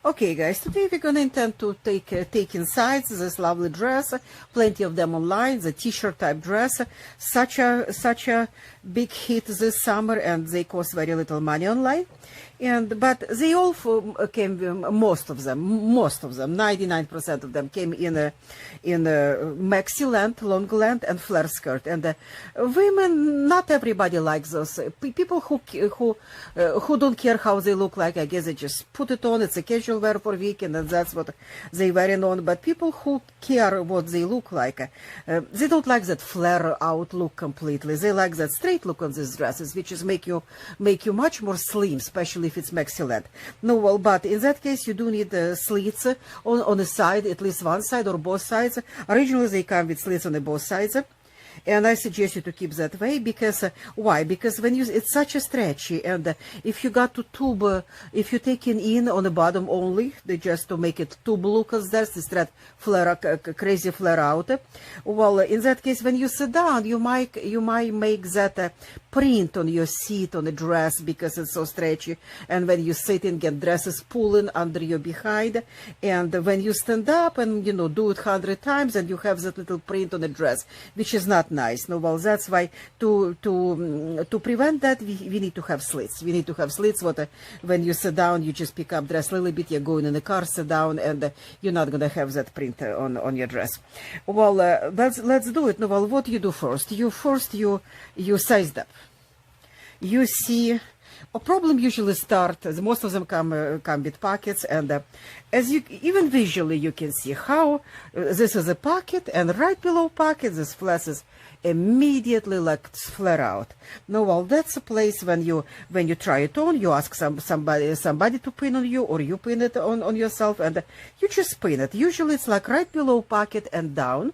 Okay, guys, today we're gonna intend to take inside this lovely dress, plenty of them online, the t-shirt type dress, such a big hit this summer, and they cost very little money online. But they all came, most of them, 99% of them came in a maxi length, long length, and flare skirt. And women, not everybody likes those. People who don't care how they look like, I guess they just put it on. It's a casual wear for weekend, and that's what they wearing on. But people who care what they look like, they don't like that flare out look completely. They like that straight look on these dresses, which is make you much more slim, especially if it's maxi length. No, well, but in that case, you do need slits on the side, at least one side or both sides. Originally, they come with slits on both sides. And I suggest you to keep that way because, why? Because when it's such a stretchy, and if you got to tube, if you take it in on the bottom only, just to make it tube look as there's this crazy flare out. Well, in that case, when you sit down, you might make that print on your seat, on the dress, because it's so stretchy. And when you sit and get dresses pulling under your behind, and when you stand up and, you know, do it 100 times, and you have that little print on the dress, which is not nice. No, well, that's why to prevent that, we need to have slits. We need to have slits. When you sit down, you just pick up dress a little bit. You're going in the car, sit down, and you're not gonna have that print on your dress. Well, let's do it. No, well, what you do first? You size up. You see, a problem usually start, as most of them come with pockets, and as you even visually you can see how this is a pocket, and right below pocket this flash is immediately like flare out. No, well, that's a place when you try it on, you ask somebody to pin on you, or you pin it on yourself, and you just pin it. Usually it's like right below pocket and down,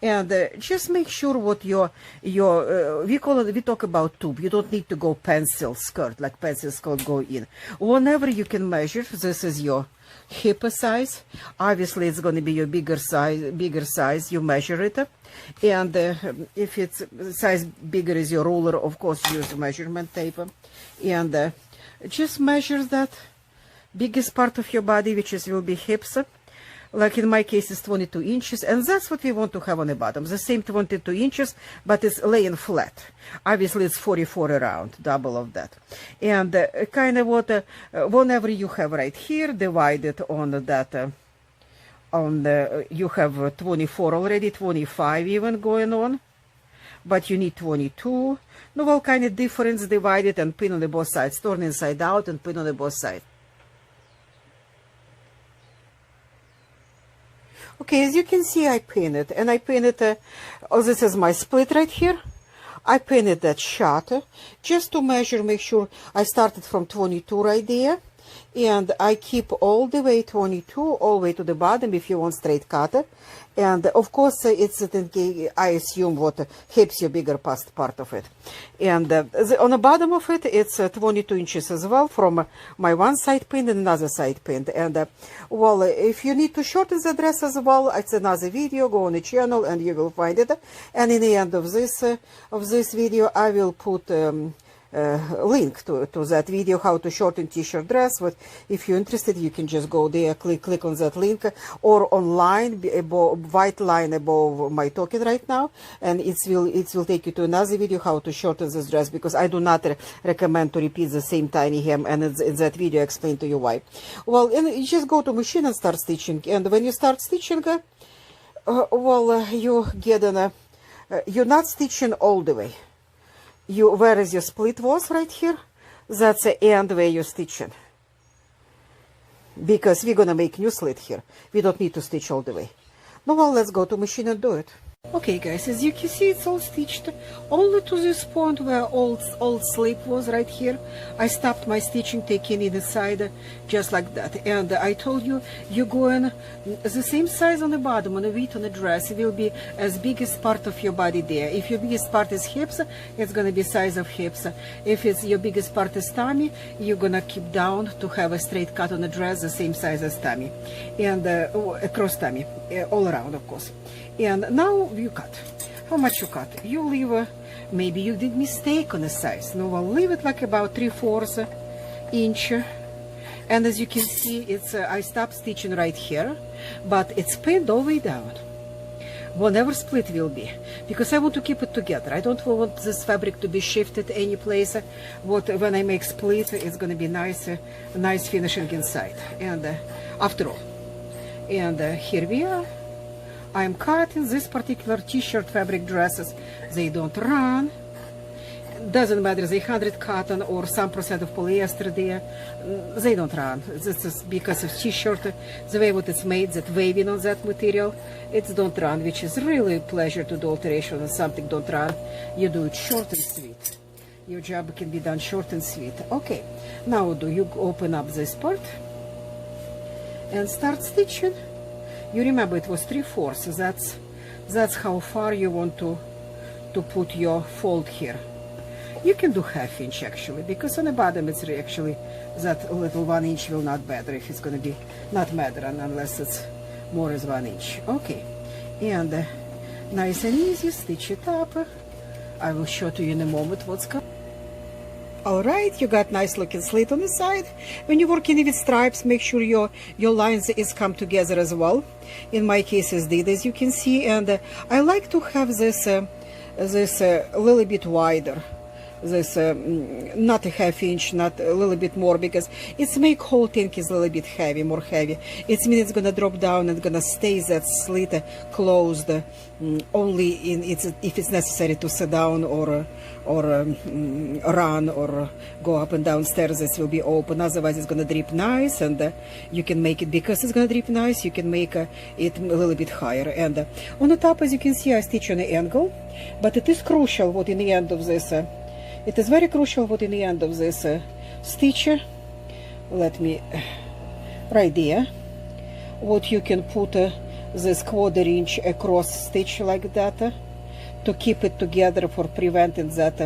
and just make sure what your we talk about tube. You don't need to go pencil skirt, like pencil skirt go in. Whenever you can measure, this is your hip size. Obviously it's going to be your bigger size, you measure it, and if it's size bigger is your ruler, of course use measurement tape, and just measure that biggest part of your body, which will be hips. Like in my case, it's 22 inches, and that's what we want to have on the bottom. The same 22 inches, but it's laying flat. Obviously, it's 44 around, double of that. And kind of whenever you have right here, divided on that, you have 24 already, 25 even going on, but you need 22. No, well, kind of difference, divided and pin on the both sides, turn inside out and pin on the both sides. Okay, as you can see, I pin it, and I pin it, this is my split right here. I pin it that shot, just to measure, make sure I started from 22 right there, and I keep all the way 22, all the way to the bottom if you want straight cut. And of course, I assume what hips your bigger part of it. And on the bottom of it, it's 22 inches as well, from my one side pinned and another side pinned. And well, if you need to shorten the dress as well, it's another video. Go on the channel and you will find it. And in the end of this video, I will put link to that video, how to shorten t-shirt dress. But if you're interested, you can just go there, click on that link, or online, white line above my talking right now, and it will take you to another video how to shorten this dress, because I do not recommend to repeat the same tiny hem, and in that video I explain to you why. Well, and you just go to machine and start stitching, and when you start stitching, well, you get you're not stitching all the way. Where is your split was right here, that's the end where you're stitching, because we're gonna make new slit here. We don't need to stitch all the way. Now, well, let's go to machine and do it. Okay, guys, as you can see, it's all stitched only to this point where old slip was right here. I stopped my stitching, taking it inside just like that. And I told you, you're going the same size on the bottom, on the width on the dress. It will be as biggest part of your body there. If your biggest part is hips, it's going to be size of hips. If it's your biggest part is tummy, you're going to keep down to have a straight cut on the dress, the same size as tummy, and across tummy, all around, of course. And now you cut. How much you cut? You leave, maybe you did mistake on the size. No, well, leave it like about 3/4 inch, And as you can see, it's I stopped stitching right here, but it's pinned all the way down. Whenever split will be, because I want to keep it together. I don't want this fabric to be shifted any place. When I make split, it's going to be nice finishing inside. And after all, and here we are. I'm cutting this particular t-shirt fabric dresses. They don't run. Doesn't matter, they 100 cotton or some percent of polyester there, they don't run. This is because of t-shirt, the way what it's made, that waving on that material, it don't run, which is really a pleasure to do alteration when something don't run. You do it short and sweet. Your job can be done short and sweet. Okay, now do you open up this part and start stitching. You remember it was 3/4. That's how far you want to put your fold here. You can do 1/2 inch actually, because on the bottom it's actually that little 1 inch will not matter if it's going to be not matter unless it's more as 1 inch. Okay, and nice and easy, stitch it up. I will show to you in a moment what's coming. Alright, you got nice looking slit on the side. When you're working with stripes, make sure your lines is come together as well. In my case it did, as you can see, and I like to have this a little bit wider. This not a 1/2 inch, not a little bit more, because it's make whole thing is a little bit heavy, more heavy. It means it's gonna drop down and gonna stay that slit closed only if it's necessary to sit down or run or go up and down stairs. This will be open. Otherwise, it's gonna drip nice, and you can make it, because it's gonna drip nice. You can make it a little bit higher. And on the top, as you can see, I stitch on the angle, but it is crucial what in the end of this. It is very crucial what in the end of this stitch, let me, right there, what you can put this 1/4 inch across stitch like that to keep it together for preventing that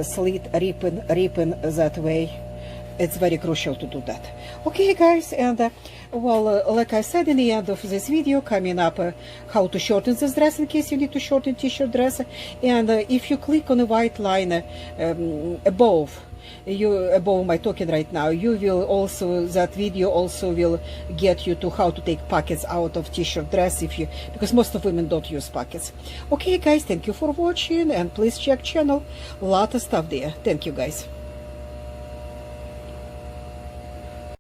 slit ripping that way. It's very crucial to do that. Okay guys, and like I said in the end of this video, coming up how to shorten this dress in case you need to shorten t-shirt dress. And if you click on the white line above my talking right now, you will also, that video also will get you to how to take pockets out of t-shirt dress, because most of women don't use pockets. Okay guys, thank you for watching, and please check channel, a lot of stuff there. Thank you guys.